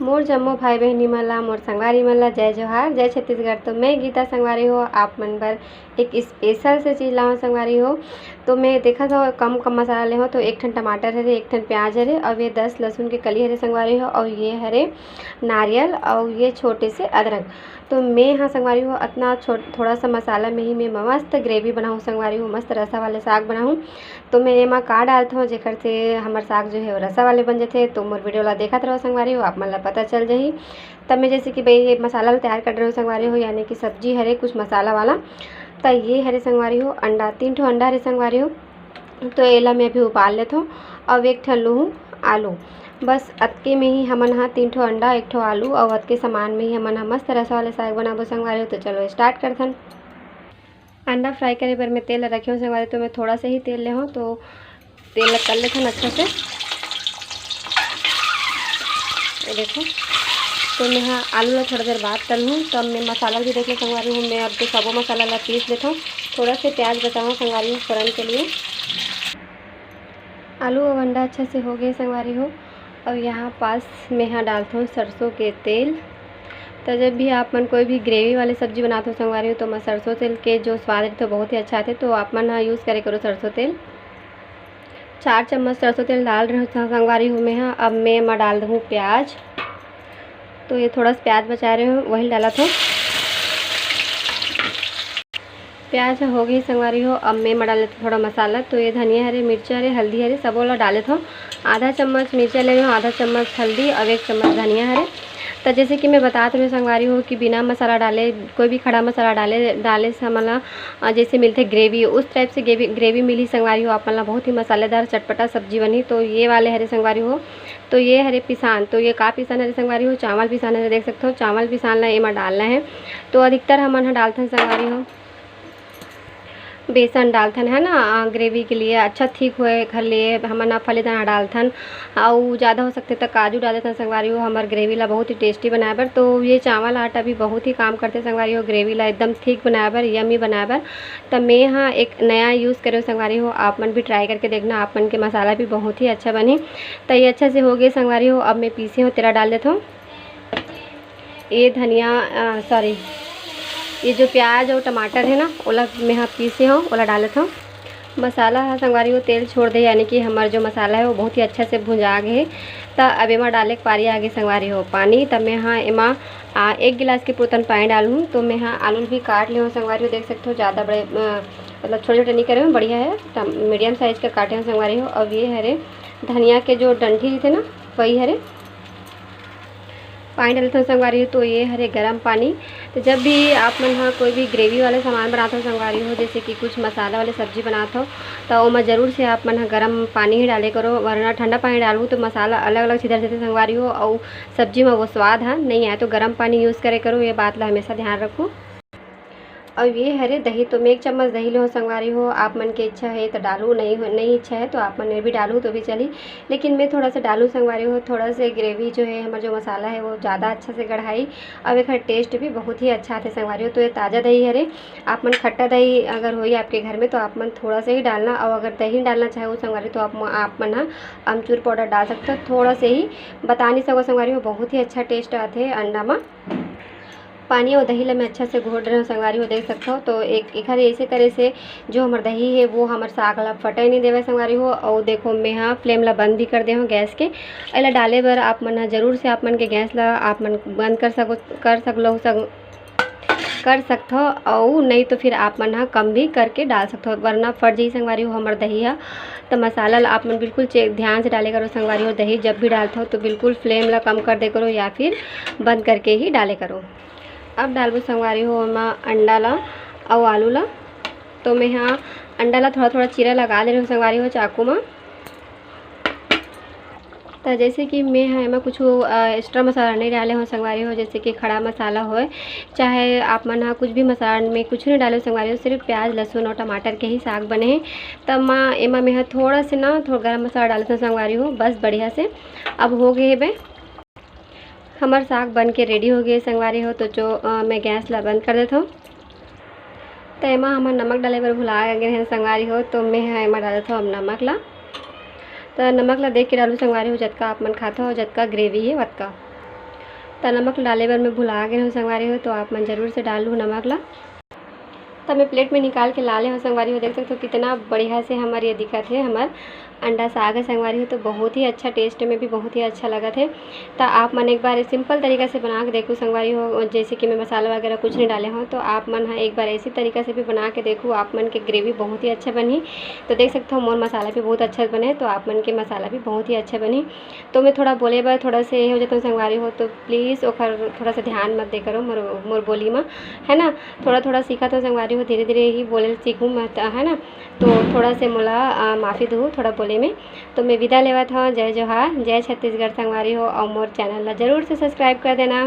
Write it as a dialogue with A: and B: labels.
A: मोर जम्मो भाई बहनी मन ला मोर संगवारी मन ला जय जोहार, जय छत्तीसगढ़। तो मैं गीता संगवारी हो आप मन बर एक स्पेशल से चीज़ लाऊँ संगवारी हो। तो मैं देखा था कम कम मसाला ले हो, तो एक ठन टमाटर हरे, एक ठन प्याज हरे और ये 10 लहसुन के कली हरे संगवारी हो, और ये हरे नारियल और ये छोटे से अदरक। तो मैं यहाँ संगवारी हो इतना थोड़ा सा मसाला में ही मैं मस्त ग्रेवी बनाऊँ संगवारी हो, मस्त रसा वाले साग बनाऊँ। तो मैं एमा का डालत हूँ जेकर से हमार साग जो है वो रसा वाले बन जाते। तो मोर वीडियो ला देखत रहो संगवारी हो, आप मन ला पता चल जाही। तब मैं जैसे कि भाई ये मसाला तैयार कर रहे हो संगवारी हो, यानी कि सब्जी हरे कुछ मसाला वाला। तो ये हरे संगवारी हो अंडा, 3 ठो अंडा हरे संगवारी हो। तो एला मैं अभी उबाल लेता हूँ। अब एक ठन लूँ आलू, बस अतके में ही हमन हाँ 3 ठो अंडा, 1 ठो आलू और अतके सामान में ही हमन हाँ मस्त रसा वाले साग बनाबो संगवारी हो। तो चलो स्टार्ट करथन। अंडा फ्राई करे पर मैं तेल रखे हूँ संगवारी, तो मैं थोड़ा सा ही तेल ले हूँ। तो तेल तल लेथन अच्छा से, ये देखो। तो मैं हाँ आलू ला थोड़ा देर बाद तल हूँ। तब मैं मसाला भी देख ले संगवारी हूँ। मैं अब तो सबो मसाला ला पीस लेता हूँ। थोड़ा से प्याज बचाऊँ संगवारी हूँ फ़ौरन के लिए। आलू और अंडा अच्छा से हो गए संगवारी हो। अब यहाँ पास मैं यहाँ डालता हूँ सरसों के तेल। तो जब भी आप मन कोई भी ग्रेवी वाली सब्जी बनाते हो संगवारी हो, तो मैं सरसों तेल के जो स्वाद है तो बहुत ही अच्छा आते। तो आप मन हाँ यूज़ करे करो सरसों तेल। 4 चम्मच सरसों तेल डाल रही हूँ संगवारी हूँ मैं हाँ। अब मैं डाल रही हूँ प्याज। तो ये थोड़ा सा प्याज बचा रही हूँ, वही डाला था। प्याज हो गई संगवारी हो। अब मैं डाल लेती थोड़ा मसाला। तो ये धनिया हरे, मिर्चा हरे, हल्दी हरे सब वाला डाले था। आधा चम्मच मिर्चा ले रही हूँ, आधा चम्मच हल्दी और 1 चम्मच धनिया हरे। तो जैसे कि मैं बता रही हूँ संगवारी हो कि बिना मसाला डाले कोई भी खड़ा मसाला डाले से हमला जैसे मिलते ग्रेवी, उस टाइप से ग्रेवी मिली संगवारी हो। आप मन ला बहुत ही मसालेदार चटपटा सब्जी बनी। तो ये वाले हरे संगवारी हो। तो ये हरे पिसान, तो ये का पिसान हरे संगवारी हो, चावल पिसान हरे, देख सकते हो चावल पिसान ला एमा डालना है। तो अधिकतर हमन हाँ डालथन संगवारी हो बेसन डालथन है ना ग्रेवी के लिए अच्छा ठीक होए घर लिए हमन फलेदाना डालथन। और ज़्यादा हो सकते तो काजू डाल देथन संगवारी हो, हमार ग्रेवी ला बहुत ही टेस्टी बनाए बर। तो ये चावल आटा भी बहुत ही काम करते संगवारी हो ग्रेवी ला एकदम ठीक बनाए बर, यमी बनाए बर। तब मैं यहाँ एक नया यूज़ करे संगवारी हो, आप मन भी ट्राई करके देखना, आप मन के मसाला भी बहुत ही अच्छा बनी। तो ये अच्छा से हो गए संगवारी हो। अब मैं पीसे हूँ तेरा डाल देता हूँ। ये धनिया सॉरी ये जो प्याज और टमाटर है ना ओला मैं यहाँ पीसे हूँ, ओला डाल देता हूँ। मसाला है संगवारी हो तेल छोड़ दे, यानी कि हमारा जो मसाला है वो बहुत ही अच्छा से भुंजा गए। तो अब एमा डाले के पारी आगे संगवारी हो पानी। तब मैं यहाँ एमा 1 गिलास के पूरतन पानी डालूँ। तो मैं यहाँ आलू भी काट ले हूँ संगवारी हो, देख सकते हो ज़्यादा बड़े मतलब छोटे छोटे नहीं करे हूँ, बढ़िया है मीडियम साइज़ का काटे हैं संगवारी हो। अब ये हरे धनिया के जो डंठी थे ना वही हरे पानी डालते हो संगवारी हो। तो ये हरे गर्म पानी। तो जब भी आप मन हाँ कोई भी ग्रेवी वाले सामान बनाते हो संगवारी हो, जैसे कि कुछ मसाला वाले सब्जी बनाते हो, तो उसमें ज़रूर से आप मन हाँ गर्म पानी ही डाले करो, वरना ठंडा पानी डालूँ तो मसाला अलग अलग छिधर जाते संगवारी हो और सब्जी में वो स्वाद हाँ नहीं आए। तो गर्म पानी यूज़ करे करो, ये बात ला हमेशा ध्यान रखो। और ये हरे दही, तो मैं 1 चम्मच दही लो संगवारी हो, आप मन के इच्छा है तो डालू, नहीं इच्छा है तो आप मन भी डालू तो भी चली, लेकिन मैं थोड़ा सा डालू संगवारी हो। थोड़ा से ग्रेवी जो है हमारा जो मसाला है वो ज़्यादा अच्छा से गढ़ाई और एक टेस्ट भी बहुत ही अच्छा आते संगवारी हो। तो ये ताज़ा दही हरे, आप मन खट्टा दही अगर हो आपके घर में तो आप मन थोड़ा सा ही डालना, और अगर दही डालना चाहे वो संगवारी तो आप मन हाँ अमचूर पाउडर डाल सकते हो थोड़ा से ही, बता नहीं सको संगवारी हो, बहुत ही अच्छा टेस्ट आते हैं अंडा में। पानी और दही ला मैं अच्छा से घोट रहे हूँ संगवारी हो, देख सकते हो। तो एक ऐसे करे से जो हमार दही है वो हमार साग ला फटे नहीं देवे संगवारी हो। और देखो मैं यहाँ फ्लेम ला बंद भी कर दे हूँ गैस के। एला डाले बर आप मन ज़रूर से आप मन के गैस ला आप मन बंद कर सकते हो, और नहीं तो फिर आप मन हाँ कम भी करके डाल सकते हो, वरना फट जाई संगवारी हो हमार दही है। तो मसाला ला आप मन बिल्कुल ध्यान से डाले करो संगवारी हो। दही जब भी डालते हो तो बिल्कुल फ्लेम ला कम कर दे करो या फिर बंद करके ही डाले करो। अब डालबो संगवारी हो मैं अंडा ला और आलू ला। तो मैं यहाँ अंडा ला थोड़ा थोड़ा चीरा लगा दे रही हूँ संगवारी हो चाकू में। तो जैसे कि मैं यहाँ में कुछ एक्स्ट्रा मसाला नहीं डाले हो संगवारी हो, जैसे कि खड़ा मसाला हो, चाहे आप मन हाँ कुछ भी मसाला में कुछ नहीं डाले संगवारी हो, सिर्फ प्याज लहसुन और टमाटर के ही साग बने हैं। तब मैं एमा मैं थोड़ा से ना थोड़ा गर्म मसाला डालते संगवारी हो, बस बढ़िया से। अब हो गए बे हमार साग बन के रेडी हो गए संगवारी हो। तो जो मैं गैस ला बंद कर देता हूँ। तो एमा हमार नमक डाले पर भुला गए हैं संगवारी हो, तो मैं एमा डाल देता हूँ अब नमक ला। तो नमक ला देख के डालू संगवारी हो, जतका आप मन खाता हो जतका ग्रेवी है वतका। तो नमक डाले बर मैं भुला गए हो संगवारी हो, तो आप मन ज़रूर से डाल लूँ नमक ला। तब मैं प्लेट में निकाल के लाले हो संगवारी हो, देख सकते हो कितना बढ़िया से हमारे ये दिखत है। हमार अंडा साग है संगवारी हो, तो बहुत ही अच्छा, टेस्ट में भी बहुत ही अच्छा लगा थे। तो आप मन एक बार सिंपल तरीका से बना के देखो संगवारी हो, जैसे कि मैं मसाला वगैरह कुछ नहीं डाले हो, तो आप मन हाँ एक बार ऐसी तरीका से भी बना के देखो, आप मन के ग्रेवी बहुत ही अच्छा बनी। तो देख सकते हो मोर मसाला भी बहुत अच्छा बने, तो आप मन के मसाला भी बहुत ही अच्छा बनी। तो मैं थोड़ा बोले बार थोड़ा से हो जाता हूँ संगवारी हो, तो प्लीज़ ओखर थोड़ा सा ध्यान मत दे करो मोर बोली में, है ना। थोड़ा थोड़ा सीखा तो संगवारी हो, धीरे धीरे ही बोले सीखूँ मत, है ना। तो थोड़ा से मोला माफ़ी दो थोड़ा बोले में। तो मैं विदा लेवत हूँ। जय जोहार, जय छत्तीसगढ़ संगवारी हो, और मोर चैनल ला जरूर से सब्सक्राइब कर देना।